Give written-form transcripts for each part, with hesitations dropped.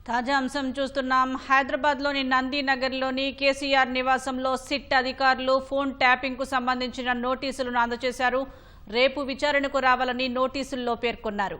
తాజా అంశం చూస్తున్నాం. హైదరాబాద్లోని నందీనగర్లోని కేసీఆర్ నివాసంలో సిట్ అధికారులు ఫోన్ ట్యాపింగ్కు సంబంధించిన నోటీసులను అందజేశారు. రేపు విచారణకు రావాలని నోటీసుల్లో పేర్కొన్నారు.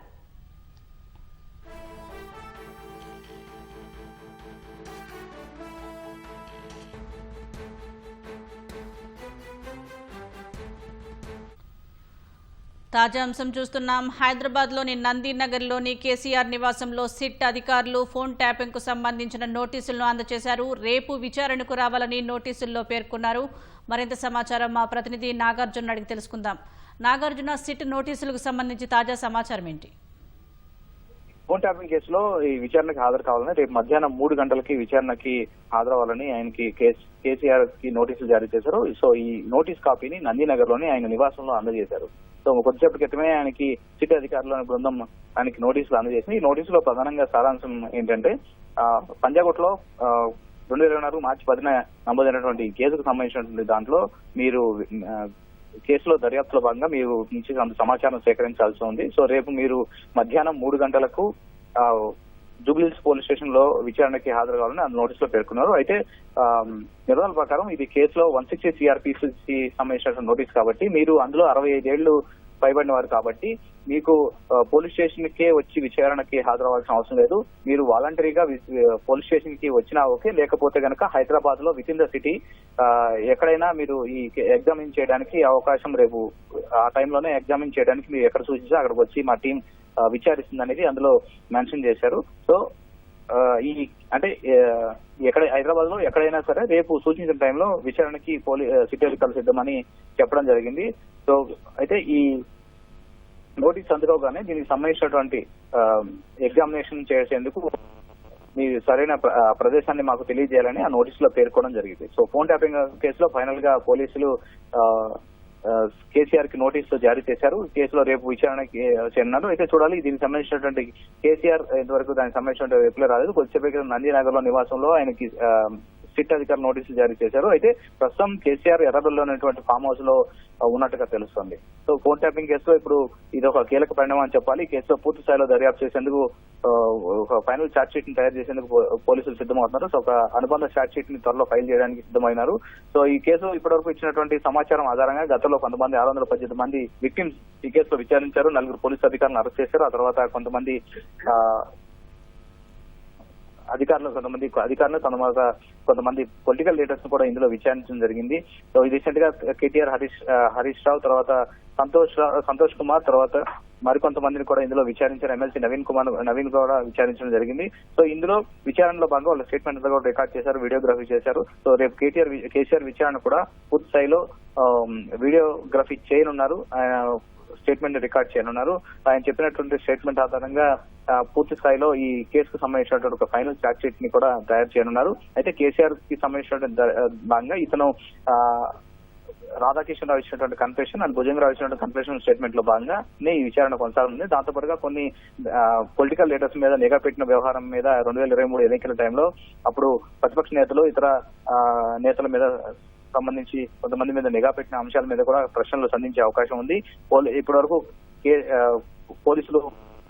తాజా అంశం చూస్తున్నాం. హైదరాబాద్లోని నందీనగర్లోని కేసీఆర్ నివాసంలో సిట్ అధికారులు ఫోన్ ట్యాపింగ్కు సంబంధించిన నోటీసులను అందజేశారు. రేపు విచారణకు రావాలని నోటీసుల్లో పేర్కొన్నారు. మరింత సమాచారం మా ప్రతినిధి నాగార్జున అడిగి తెలుసుకుందాం. నాగార్జున, సిట్ నోటీసులకు సంబంధించి తాజా సమాచారం ఏంటి? ఫోన్ ట్యాపింగ్ కేసులో ఈ విచారణకు హాజరు కావాలని రేపు మధ్యాహ్నం 3 గంటలకి విచారణకి హాజరవ్వాలని ఆయనకి కేసీఆర్ కి నోటీసులు జారీ చేశారు. సో ఈ నోటీస్ కాపీని నందీనగర్ లోని ఆయన నివాసంలో అందజేశారు. సో కొద్దిసేపటి క్రితమే ఆయనకి సిట్ అధికారుల బృందం ఆయనకి నోటీసులు అందజేసింది. ఈ నోటీసులో ప్రధానంగా సారాంశం ఏంటంటే పంజాగుట్లో 2024 మార్చి 10న నమోదైనటువంటి కేసుకు సంబంధించినటువంటి దాంట్లో మీరు కేసులో దర్యాప్తులో భాగంగా మీరు నుంచి సమాచారం సేకరించాల్సి ఉంది. సో రేపు మీరు మధ్యాహ్నం 3 గంటలకు జూబ్లీహిల్స్ పోలీస్ స్టేషన్ లో విచారణకి హాజరు కావాలని ఆ నోటీసులో పేర్కొన్నారు. అయితే నిబంధనల ప్రకారం ఇది కేసులో 160 సిఆర్పిసి సంబంధించిన నోటీస్ కాబట్టి మీరు అందులో 65 ఏళ్లు పైబడిన వారు కాబట్టి మీకు పోలీస్ స్టేషన్ కే వచ్చి విచారణకి హాజరవ్వాల్సిన అవసరం లేదు. మీరు వాలంటరీగా పోలీస్ స్టేషన్ కి వచ్చినా ఓకే, లేకపోతే కనుక హైదరాబాద్ లో విత్ ఇన్ ద సిటీ ఎక్కడైనా మీరు ఈ ఎగ్జామిన్ చేయడానికి అవకాశం రేపు ఆ టైంలోనే ఎగ్జామిన్ చేయడానికి మీరు ఎక్కడ సూచించినా అక్కడికి వచ్చి మా టీం విచారిస్తుంది అనేది అందులో మెన్షన్ చేశారు. సో ఈ అంటే ఎక్కడ హైదరాబాద్ లో ఎక్కడైనా సరే రేపు సూచించిన టైంలో విచారణకి సిటీ అధికారులు సిద్ధమని చెప్పడం జరిగింది. సో అయితే ఈ నోటీస్ అందుకోగానే దీనికి సంబంధించినటువంటి ఎగ్జామినేషన్ చేసేందుకు మీ సరైన ప్రదేశాన్ని మాకు తెలియజేయాలని ఆ నోటీసులో పేర్కొనడం జరిగింది. సో ఫోన్ ట్యాపింగ్ కేసులో ఫైనల్ గా పోలీసులు కేసీఆర్ కి నోటీసులు జారీ చేశారు. కేసులో రేపు విచారణకి చేరినారు. అయితే చూడాలి దీనికి సంబంధించినటువంటి కేసీఆర్ ఇంతవరకు దానికి సంబంధించినటువంటి రిప్లై రాలేదు. కొద్దిసేపు నందీనగర్ లో నివాసంలో ఆయనకి సిట్ అధికారులు నోటీసులు జారీ చేశారు. అయితే ప్రస్తుతం కేసీఆర్ ఎర్రబెల్లో ఉన్నటువంటి ఫామ్ హౌస్ లో ఉన్నట్టుగా తెలుస్తోంది. సో ఫోన్ ట్యాపింగ్ కేసులో ఇప్పుడు ఇది ఒక కీలక పరిణామం అని చెప్పాలి. కేసులో పూర్తి స్థాయిలో దర్యాప్తు చేసేందుకు ఒక ఫైనల్ ఛార్జ్ షీట్ ని తయారు చేసేందుకు పోలీసులు సిద్ధమవుతున్నారు. సో ఒక అనుబంధ ఛార్జ్ షీట్ ని త్వరలో ఫైల్ చేయడానికి సిద్ధమైనారు. సో ఈ కేసు ఇప్పటివరకు ఇచ్చినటువంటి సమాచారం ఆధారంగా గతంలో కొంతమంది 618 మంది విక్టిమ్స్ ఈ కేసులో విచారించారు. 4 పోలీసు అధికారులను అరెస్ట్ చేశారు. ఆ తర్వాత కొంతమంది అధికారులు కొంతమంది పొలిటికల్ లీడర్స్ ను కూడా ఇందులో విచారించడం జరిగింది. సో రీసెంట్ గా కేటీఆర్ హరీష్ రావు తర్వాత సంతోష్ కుమార్ తర్వాత మరికొంతమందిని కూడా ఇందులో విచారించారు. ఎమ్మెల్సీ నవీన్ కూడా విచారించడం జరిగింది. సో ఇందులో విచారణలో భాగంగా వాళ్ళ స్టేట్మెంట్ కూడా రికార్డ్ చేశారు, వీడియోగ్రఫీ చేశారు. సో రేపు కేసీఆర్ విచారణ కూడా పూర్తి స్థాయిలో వీడియోగ్రఫీ చేయనున్నారు. స్టేట్మెంట్ రికార్డ్ చేయనున్నారు. ఆయన చెప్పినటువంటి స్టేట్మెంట్ ఆధారంగా పూర్తి స్థాయిలో ఈ కేసుకు సంబంధించినటువంటి ఒక ఫైనల్ ఛార్జ్ షీట్ ని కూడా తయారు చేయనున్నారు. అయితే కేసీఆర్ కి సంబంధించినటువంటి భాగంగా ఇతను రాధాకిషన్ రావు ఇచ్చినటువంటి కన్ఫెషన్ అండ్ భుజంగరావు ఇచ్చినటువంటి కన్ఫెషన్ స్టేట్మెంట్ లో భాగంగా ఈ విచారణ కొనసాగుతుంది. దాంతో పాటుగా కొన్ని పొలిటికల్ లీడర్స్ మీద నిఘా పెట్టిన వ్యవహారం మీద 2023 ఎన్నికల టైంలో అప్పుడు ప్రతిపక్ష నేతలు ఇతర నేతల మీద సంబంధించి కొంతమంది మీద నిఘా పెట్టిన అంశాల మీద కూడా ప్రశ్నలు సంధించే అవకాశం ఉంది. ఇప్పటి వరకు పోలీసులు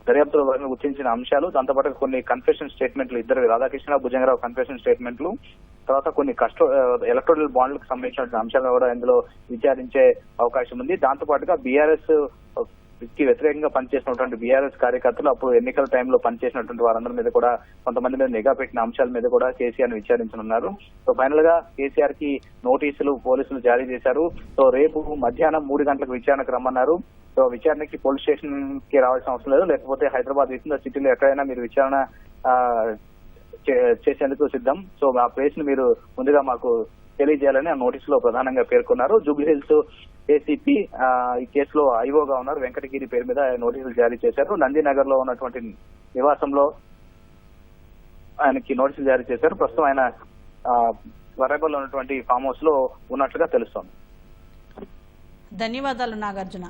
దర్యాప్తులో గుర్తించిన అంశాలు, దాంతోపాటు కొన్ని కన్ఫెషన్ స్టేట్మెంట్లు, ఇద్దరు రాధాకృష్ణ భుజంగరావు కన్ఫెషన్ స్టేట్మెంట్లు, తర్వాత కొన్ని ఎలక్టోరల్ బాండ్లకు సంబంధించిన అంశాలను కూడా ఇందులో విచారించే అవకాశం ఉంది. దాంతో పాటుగా బీఆర్ఎస్ కి వ్యతిరేకంగా పనిచేసినటువంటి బీఆర్ఎస్ కార్యకర్తలు అప్పుడు ఎన్నికల టైంలో పనిచేసినటువంటి వారందరి మీద కూడా కొంతమంది మీద నిఘా పెట్టిన అంశాల మీద కూడా కేసీఆర్ ని విచారించనున్నారు. సో ఫైనల్ గా కేసీఆర్ కి నోటీసులు పోలీసులు జారీ చేశారు. సో రేపు మధ్యాహ్నం 3 గంటలకు విచారణకు రమ్మన్నారు. సో విచారణకి పోలీస్ స్టేషన్ కి రావాల్సిన అవసరం లేదు, లేకపోతే హైదరాబాద్ విత్ ఇన్ ద సిటీలో ఎక్కడైనా మీరు విచారణ చేసేందుకు సిద్ధం. సో ఆ ప్లేస్ ని మీరు ముందుగా మాకు తెలియజేయాలని ఆ నోటీసులో ప్రధానంగా పేర్కొన్నారు. జూబ్లీహిల్స్ ఏసీపీ ఈ కేసులో ఐఓగా ఉన్నారు, వెంకటగిరి పేరు మీద నోటీసులు జారీ చేశారు. నందీనగర్ లో ఉన్నటువంటి నివాసంలో ఆయనకి నోటీసులు జారీ చేశారు. ప్రస్తుతం ఆయన వరంగల్లో ఉన్నటువంటి ఫామ్ హౌస్ లో ఉన్నట్లుగా తెలుస్తోంది. ధన్యవాదాలు నాగార్జున.